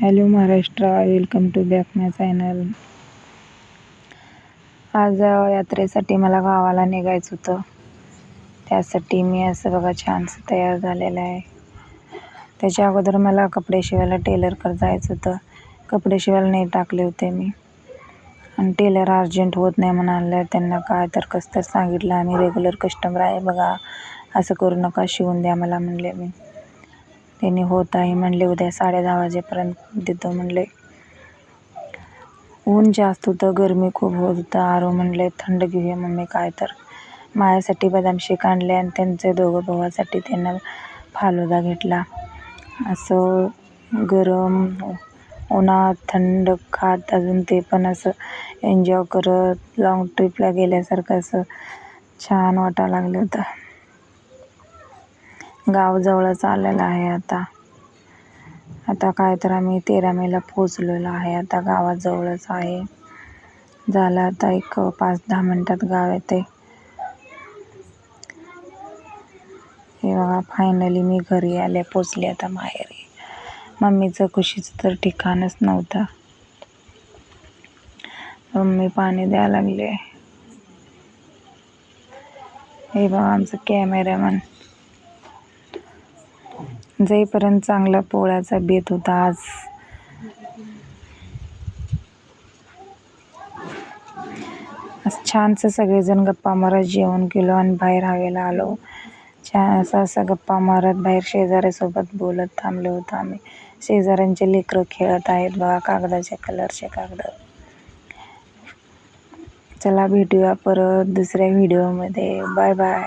Hello Maharashtra, welcome to back my channel. आज यात्रेसाठी मला गावाला निघायचं होतं. त्यासाठी मी असं बघा छानसं तयार झालेलं आहे. त्याच्या अगोदर मला कपडे शिवायला टेलरकडे जायचं होतं. कपडे शिवायला नाही टाकले होते मी, आणि टेलर अर्जंट होत नाही म्हणाले. त्यांना काय तर कसं तर सांगितलं, आम्ही रेग्युलर कस्टमर आहे बघा, असं करू नका, शिवून द्या मला म्हणले मी. त्यांनी होत आहे म्हणले, उद्या 10:30 वाजेपर्यंत देतो म्हणले. ऊन जास्त होतं, गरमी खूप होत होतं. आरो म्हणले थंड घेऊया मम्मी काय तर. माझ्यासाठी बदाम शेक आणले आणि त्यांचे दोघं भावासाठी त्यांना फालुदा घेतला. असं गरम उन्हात थंड खात, अजून ते पण असं एन्जॉय करत लॉंग ट्रिपला गेल्यासारखं असं छान वाटायला लागलं होतं. गाव जवळच आलेलं आहे आता काय तर आम्ही 13 मेला पोचलेलो आहे. आता गावाजवळच आहे. झालं आता एक 5-10 मिनटात गाव येते. हे बघा, फायनली मी घरी आले, पोचले आता माहेरी. मम्मीचं खुशीचं तर ठिकाणच नव्हतं. मम्मी पाणी द्यायला लागले. हे बघा आमचं कॅमेरामन. जाईपर्यंत चांगला पोळ्याचा बेत होता आज. छानसं सगळेजण गप्पा मारत जेवण केलं आणि बाहेर हवेला आलो. छान असं गप्पा मारत बाहेर शेजाऱ्यासोबत बोलत थांबलो होतो आम्ही. शेजाऱ्यांचे लेकरं खेळत आहेत बघा, कागदाचे कलरचे कागद. चला भेटूया परत दुसऱ्या व्हिडिओमध्ये. Bye bye.